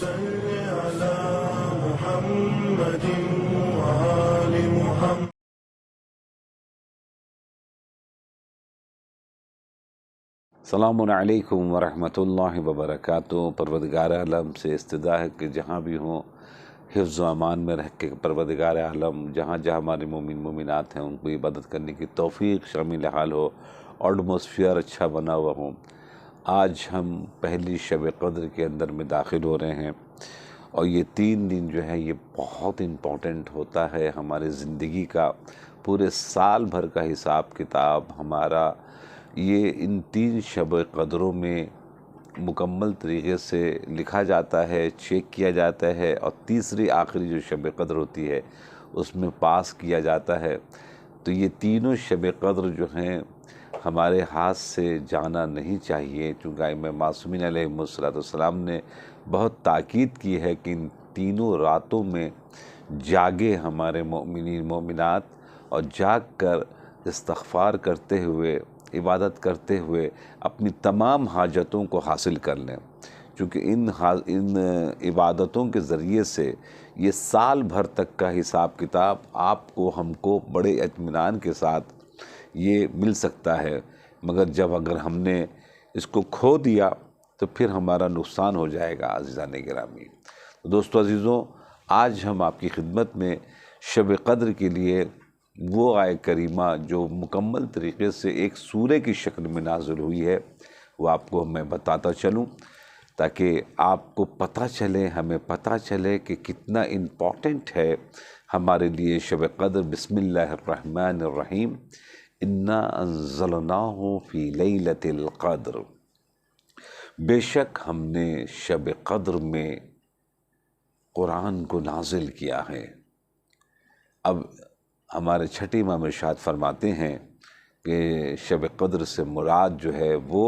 صل على محمد وآل محمد. السلام علیکم ورحمۃ اللہ وبرکاتہ۔ پروردگار عالم سے استدعا ہے کہ جہاں بھی ہوں حفظ و امان میں رہ کے پروردگار عالم جہاں جہاں ہمارے مومن مومنات ہیں ان کو عبادت کرنے کی توفیق شامل حال ہو، ایٹماسفیئر اچھا بنا ہوا ہو۔ آج ہم پہلی شب قدر کے اندر میں داخل ہو رہے ہیں، اور یہ 3 دن جو ہے یہ بہت امپورٹنٹ ہوتا ہے ہمارے زندگی کا، پورے سال بھر کا حساب کتاب ہمارا یہ ان 3 شب قدروں میں مکمل طریقے سے لکھا جاتا ہے، چیک کیا جاتا ہے، اور تیسری آخری جو شب قدر ہوتی ہے اس میں پاس کیا جاتا ہے۔ تو یہ تینوں شب قدر جو ہیں ہمارے ہاتھ سے جانا نہیں چاہیے، چونکہ امام معصومین علیہ السلام نے بہت تاکید کی ہے کہ ان تینوں راتوں میں جاگے ہمارے مومنین مومنات، اور جاگ کر استغفار کرتے ہوئے عبادت کرتے ہوئے اپنی تمام حاجتوں کو حاصل کر لیں، چونکہ ان عبادتوں کے ذریعے سے یہ سال بھر تک کا حساب کتاب آپ کو ہم کو بڑے اطمینان کے ساتھ یہ مل سکتا ہے، مگر جب اگر ہم نے اس کو کھو دیا تو پھر ہمارا نقصان ہو جائے گا۔ عزیزان گرامی، تو دوستو عزیزوں، آج ہم آپ کی خدمت میں شب قدر کے لیے وہ آیت کریمہ جو مکمل طریقے سے ایک سورہ کی شکل میں نازل ہوئی ہے وہ آپ کو میں بتاتا چلوں، تاکہ آپ کو پتہ چلے، ہمیں پتہ چلے کہ کتنا امپورٹنٹ ہے ہمارے لیے شب قدر۔ بسم اللہ الرحمن الرحیم، انا انزلناہ فی لیلۃ القدر، بے شک ہم نے شب قدر میں قرآن کو نازل کیا ہے۔ اب ہمارے چھٹے امام ارشاد فرماتے ہیں کہ شب قدر سے مراد جو ہے وہ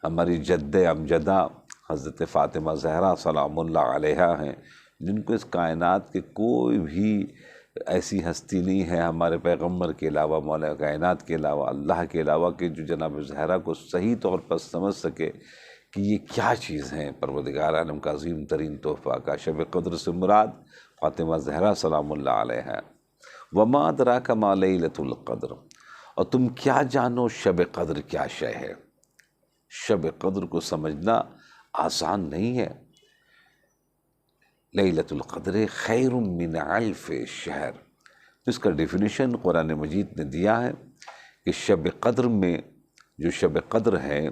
ہماری جد امجدہ حضرت فاطمہ زہرا سلام اللہ علیہا ہیں، جن کو اس کائنات کے کوئی بھی ایسی ہستی نہیں ہے ہمارے پیغمبر کے علاوہ، مولا کائنات کے علاوہ، اللہ کے علاوہ، کہ جو جناب زہرا کو صحیح طور پر سمجھ سکے کہ یہ کیا چیز ہیں پروردگار عالم کا عظیم ترین تحفہ کا۔ شب قدر سے مراد فاطمہ زہرا سلام اللہ علیہا۔ وما ادراک ما لیلۃ القدر، اور تم کیا جانو شب قدر کیا شے ہے۔ شب قدر کو سمجھنا آسان نہیں ہے۔ لیلۃ القدر خیر من الف شہر، اس کا ڈیفینیشن قرآن مجید نے دیا ہے کہ شب قدر میں جو شب قدر ہے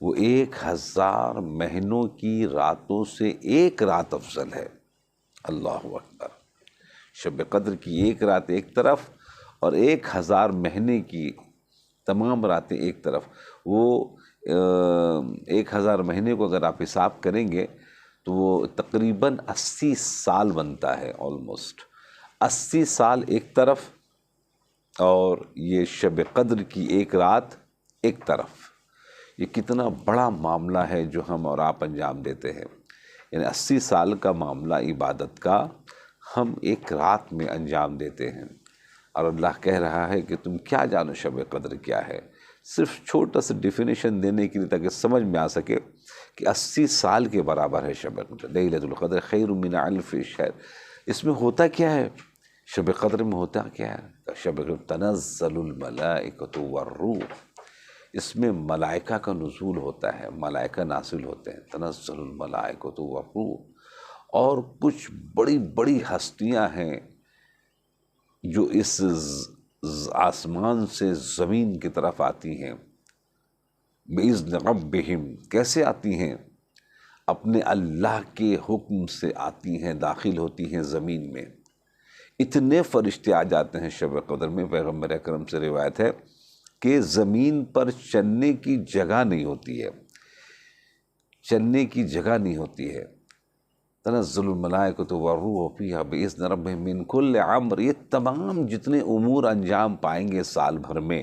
وہ 1000 مہینوں کی راتوں سے ایک رات افضل ہے۔ اللہ اکبر! شب قدر کی ایک رات ایک طرف اور 1000 مہینے کی تمام راتیں ایک طرف۔ وہ 1000 مہینے کو اگر آپ حساب کریں گے تو وہ تقریباً 80 سال بنتا ہے، آلموسٹ 80 سال ایک طرف، اور یہ شب قدر کی ایک رات ایک طرف۔ یہ کتنا بڑا معاملہ ہے جو ہم اور آپ انجام دیتے ہیں، یعنی 80 سال کا معاملہ عبادت کا ہم ایک رات میں انجام دیتے ہیں۔ اور اللہ کہہ رہا ہے کہ تم کیا جانو شب قدر کیا ہے، صرف چھوٹا سا ڈیفینیشن دینے کے لیے تاکہ سمجھ میں آ سکے کہ 80 سال کے برابر ہے شب قدر۔ لیلۃ القدر خیر من الف شہر۔ اس میں ہوتا کیا ہے؟ شب قدر میں ہوتا کیا ہے؟ شب قدر تنزل الملائکۃ والروح، اس میں ملائکہ کا نزول ہوتا ہے، ملائکہ نازل ہوتے ہیں، تنزل الملائکۃ والروح، اور کچھ بڑی بڑی ہستیاں ہیں جو اس آسمان سے زمین کی طرف آتی ہیں۔ بِإِذْنِ رَبِّهِمْ، کیسے آتی ہیں؟ اپنے اللہ کے حکم سے آتی ہیں، داخل ہوتی ہیں زمین میں۔ اتنے فرشتے آ جاتے ہیں شب قدر میں، پیغمبر اکرم سے روایت ہے کہ زمین پر چلنے کی جگہ نہیں ہوتی ہے، چلنے کی جگہ نہیں ہوتی ہے۔ تنزل الملائکۃ والروح فیہا بإذن ربہم من کل امر، یہ تمام جتنے امور انجام پائیں گے سال بھر میں۔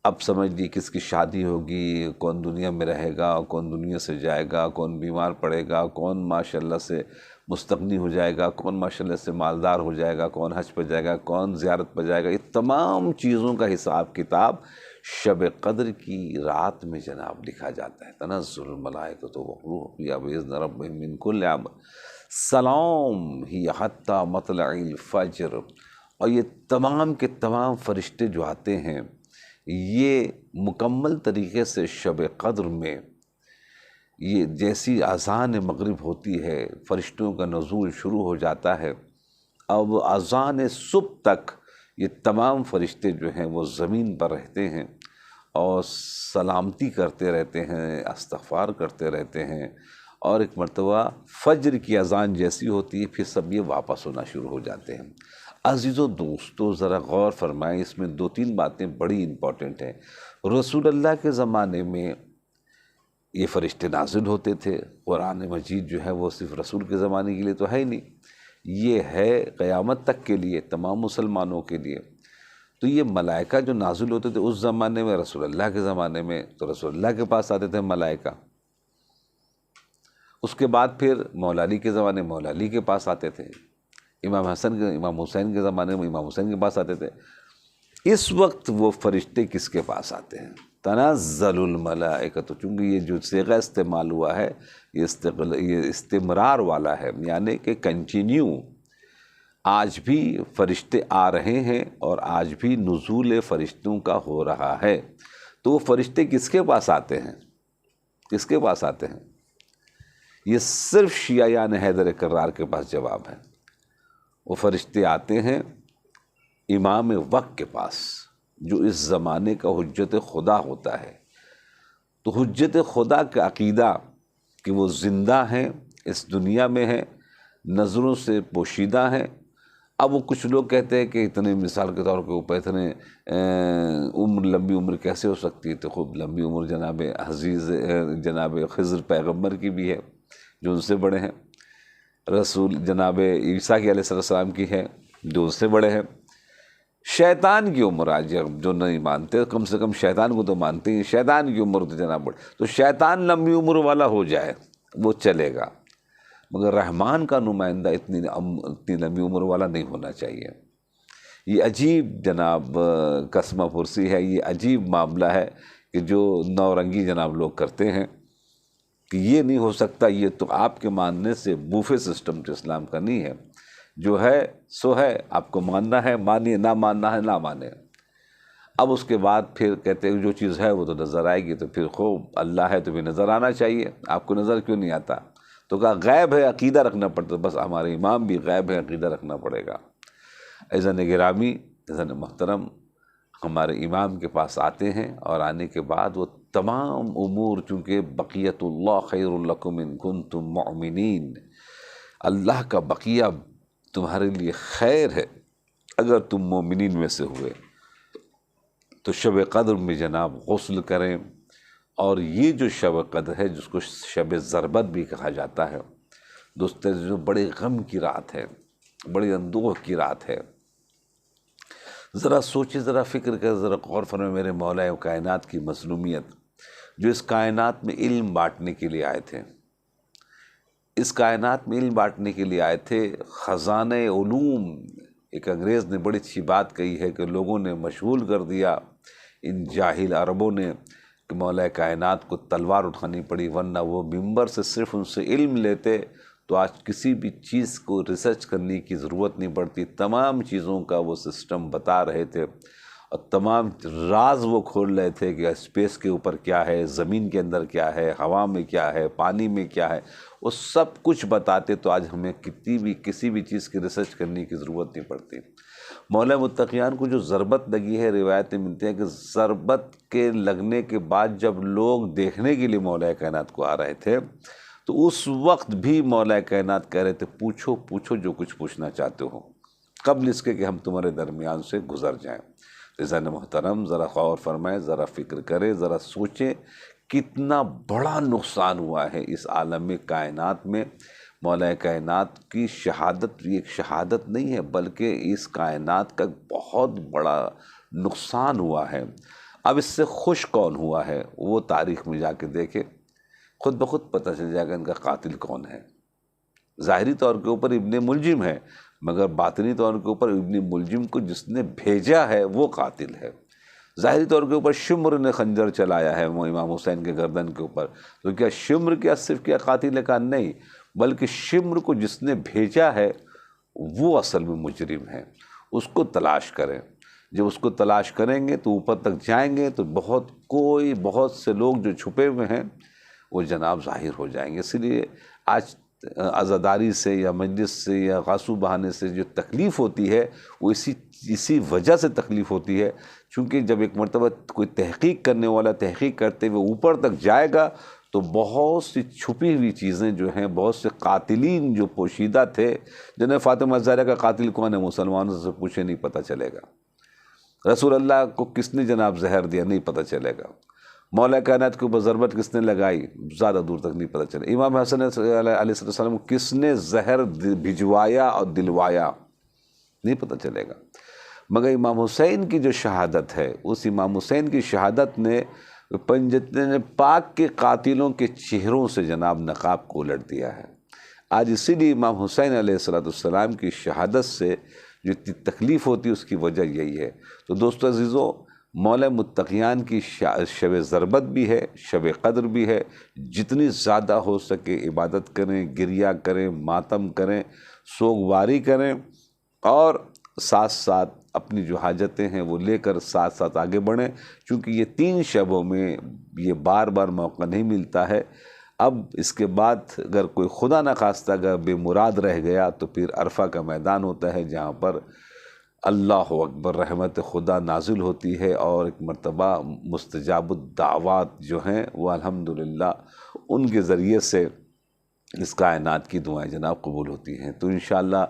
اب سمجھ لیجیے کس کی شادی ہوگی، کون دنیا میں رہے گا، کون دنیا سے جائے گا، کون بیمار پڑے گا، کون ماشاءاللہ سے مستغنی ہو جائے گا، کون ماشاءاللہ سے مالدار ہو جائے گا، کون حج پہ جائے گا، کون زیارت پہ جائے گا، یہ تمام چیزوں کا حساب کتاب شب قدر کی رات میں جناب لکھا جاتا ہے، تنزل الملائکۃ والروح فیہا بإذن ربہم من کل امر سلام ہی حتی مطلع الفجر۔ اور یہ تمام کے تمام فرشتے جو آتے ہیں یہ مکمل طریقے سے شب قدر میں، یہ جیسی اذان مغرب ہوتی ہے فرشتوں کا نزول شروع ہو جاتا ہے، اب اذان صبح تک یہ تمام فرشتے جو ہیں وہ زمین پر رہتے ہیں اور سلامتی کرتے رہتے ہیں، استغفار کرتے رہتے ہیں، اور ایک مرتبہ فجر کی اذان جیسی ہوتی ہے پھر سب یہ واپس ہونا شروع ہو جاتے ہیں۔ عزیزو دوستو ذرا غور فرمائیں، اس میں دو تین باتیں بڑی امپورٹنٹ ہیں۔ رسول اللہ کے زمانے میں یہ فرشتے نازل ہوتے تھے، قرآن مجید جو ہے وہ صرف رسول کے زمانے کے لیے تو ہے ہی نہیں، یہ ہے قیامت تک کے لیے، تمام مسلمانوں کے لیے۔ تو یہ ملائکہ جو نازل ہوتے تھے اس زمانے میں، رسول اللہ کے زمانے میں تو رسول اللہ کے پاس آتے تھے ملائکہ، اس کے بعد پھر مولا علی کے زمانے مولا علی کے پاس آتے تھے، امام حسین کے زمانے میں امام حسین کے پاس آتے تھے۔ اس وقت وہ فرشتے کس کے پاس آتے ہیں؟ تنزل الملائکۃ، چونکہ یہ جو صیغہ استعمال ہوا ہے یہ استمرار والا ہے، یعنی کہ کنٹینیو، آج بھی فرشتے آ رہے ہیں اور آج بھی نزول فرشتوں کا ہو رہا ہے۔ تو وہ فرشتے کس کے پاس آتے ہیں؟ کس کے پاس آتے ہیں؟ یہ صرف شیعیان حیدر کرار کے پاس جواب ہے۔ وہ فرشتے آتے ہیں امام وقت کے پاس، جو اس زمانے کا حجت خدا ہوتا ہے۔ تو حجت خدا کا عقیدہ کہ وہ زندہ ہیں، اس دنیا میں ہیں، نظروں سے پوشیدہ ہیں۔ اب وہ کچھ لوگ کہتے ہیں کہ اتنے مثال کے طور کے اوپر اتنے لمبی عمر کیسے ہو سکتی ہے؟ تو خوب لمبی عمر جناب خضر پیغمبر کی بھی ہے جو ان سے بڑے ہیں، رسول جناب عیسیٰ کی علیہ السلام کی ہے جو ان سے بڑے ہیں، شیطان کی عمر آج جو نہیں مانتے کم سے کم شیطان کو تو مانتے ہیں، شیطان کی عمر تو جناب بڑے، تو شیطان لمبی عمر والا ہو جائے وہ چلے گا، مگر رحمان کا نمائندہ اتنی لمبی عمر والا نہیں ہونا چاہیے۔ یہ عجیب جناب قسمہ پرسی ہے، یہ عجیب معاملہ ہے کہ جو نورنگی جناب لوگ کرتے ہیں کہ یہ نہیں ہو سکتا، یہ تو آپ کے ماننے سے بوفے سسٹم تو اسلام کا نہیں ہے، جو ہے سو ہے، آپ کو ماننا ہے مانیے، نہ ماننا ہے نہ مانے۔ اب اس کے بعد پھر کہتے ہیں جو چیز ہے وہ تو نظر آئے گی، تو پھر خوب اللہ ہے تو بھی نظر آنا چاہیے، آپ کو نظر کیوں نہیں آتا؟ تو کہا غیب ہے عقیدہ رکھنا پڑتا، بس ہمارے امام بھی غیب ہے عقیدہ رکھنا پڑے گا۔ عزیزان گرامی، عزیزان محترم، ہمارے امام کے پاس آتے ہیں اور آنے کے بعد وہ تمام امور، چونکہ بقیت اللہ خیر لکم ان کنتم مؤمنین، اللہ کا بقیہ تمہارے لیے خیر ہے اگر تم مومنین میں سے ہوئے، تو شب قدر میں جناب غسل کریں۔ اور یہ جو شب قدر ہے جس کو شب ضربت بھی کہا جاتا ہے، دوستو جو بڑے غم کی رات ہے، بڑی اندوہ کی رات ہے۔ ذرا سوچے، ذرا فکر کر، ذرا غور فرمائے میرے مولا کائنات کی مظلومیت، جو اس کائنات میں علم بانٹنے کے لیے آئے تھے، اس کائنات میں علم بانٹنے کے لیے آئے تھے، خزانہ علوم۔ ایک انگریز نے بڑی اچھی بات کہی ہے کہ لوگوں نے مشغول کر دیا ان جاہل عربوں نے کہ مولا کائنات کو تلوار اٹھانی پڑی، ورنہ وہ ممبر سے صرف ان سے علم لیتے تو آج کسی بھی چیز کو ریسرچ کرنے کی ضرورت نہیں پڑتی، تمام چیزوں کا وہ سسٹم بتا رہے تھے اور تمام راز وہ کھول رہے تھے کہ اسپیس کے اوپر کیا ہے، زمین کے اندر کیا ہے، ہوا میں کیا ہے، پانی میں کیا ہے، وہ سب کچھ بتاتے، تو آج ہمیں کسی بھی چیز کی ریسرچ کرنے کی ضرورت نہیں پڑتی۔ مولا متقیان کو جو ضربت لگی ہے، روایتیں ملتی ہیں کہ ضربت کے لگنے کے بعد جب لوگ دیکھنے کے لیے مولا کائنات کو آ رہے تھے تو اس وقت بھی مولا کائنات کہہ رہے تھے پوچھو پوچھو جو کچھ پوچھنا چاہتے ہو، قبل اس کے کہ ہم تمہارے درمیان سے گزر جائیں۔ عزیزان محترم، ذرا غور فرمائیں، ذرا فکر کریں، ذرا سوچیں کتنا بڑا نقصان ہوا ہے اس عالم کائنات میں۔ مولا کائنات کی شہادت یہ ایک شہادت نہیں ہے، بلکہ اس کائنات کا بہت بڑا نقصان ہوا ہے۔ اب اس سے خوش کون ہوا ہے وہ تاریخ میں جا کے دیکھے، خود بخود پتہ چل جائے گا ان کا قاتل کون ہے۔ ظاہری طور کے اوپر ابن ملجم ہے، مگر باطنی طور کے اوپر ابن ملجم کو جس نے بھیجا ہے وہ قاتل ہے۔ ظاہری طور کے اوپر شمر نے خنجر چلایا ہے وہ امام حسین کے گردن کے اوپر، تو کیا شمر کیا صرف کیا قاتل کا؟ نہیں، بلکہ شمر کو جس نے بھیجا ہے وہ اصل میں مجرم ہے، اس کو تلاش کریں۔ جب اس کو تلاش کریں گے تو اوپر تک جائیں گے تو بہت سے لوگ جو چھپے ہوئے ہیں وہ جناب ظاہر ہو جائیں گے۔ اسی لیے آج عزاداری سے یا مجلس سے یا غاسو بہانے سے جو تکلیف ہوتی ہے وہ اسی وجہ سے تکلیف ہوتی ہے، چونکہ جب ایک مرتبہ کوئی تحقیق کرنے والا تحقیق کرتے ہوئے اوپر تک جائے گا تو بہت سی چھپی ہوئی چیزیں جو ہیں، بہت سے قاتلین جو پوشیدہ تھے، جنہیں فاطمہ زہرا کا قاتل کون ہے مسلمانوں سے پوچھے نہیں پتہ چلے گا، رسول اللہ کو کس نے جناب زہر دیا نہیں پتہ چلے گا، مولا کائنات کے اوپر ضربت کس نے لگائی زیادہ دور تک نہیں پتہ چلے، امام حسن علیہ السلام کو کس نے زہر بھجوایا اور دلوایا نہیں پتہ چلے گا، مگر امام حسین کی جو شہادت ہے، اس امام حسین کی شہادت نے پنجتن پاک کے قاتلوں کے چہروں سے جناب نقاب کو الٹ دیا ہے۔ آج اسی لیے امام حسین علیہ السلام کی شہادت سے جو اتنی تکلیف ہوتی ہے اس کی وجہ یہی ہے۔ تو دوستو عزیزو، مولا متقیان کی شب ضربت بھی ہے، شب قدر بھی ہے، جتنی زیادہ ہو سکے عبادت کریں، گریہ کریں، ماتم کریں، سوگواری کریں، اور ساتھ ساتھ اپنی جو حاجتیں ہیں وہ لے کر ساتھ ساتھ آگے بڑھیں، چونکہ یہ 3 شبوں میں یہ بار بار موقع نہیں ملتا ہے۔ اب اس کے بعد اگر کوئی خدا نخواستہ اگر بے مراد رہ گیا تو پھر عرفہ کا میدان ہوتا ہے، جہاں پر اللہ اکبر رحمت خدا نازل ہوتی ہے، اور ایک مرتبہ مستجاب الدعوات جو ہیں وہ الحمدللہ ان کے ذریعے سے اس کائنات کی دعائیں جناب قبول ہوتی ہیں۔ تو انشاءاللہ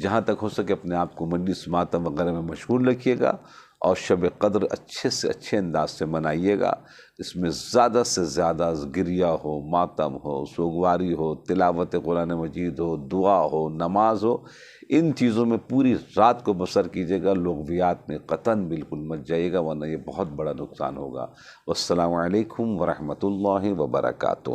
جہاں تک ہو سکے اپنے آپ کو مجلس ماتم وغیرہ میں مشغول رکھیے گا، اور شب قدر اچھے سے اچھے انداز سے منائیے گا۔ اس میں زیادہ سے زیادہ گریہ ہو، ماتم ہو، سوگواری ہو، تلاوت قرآن مجید ہو، دعا ہو، نماز ہو، ان چیزوں میں پوری رات کو بسر کیجیے گا۔ لغویات میں قطعاً بالکل مت جائیے گا، ورنہ یہ بہت بڑا نقصان ہوگا۔ والسلام علیکم ورحمۃ اللہ وبرکاتہ۔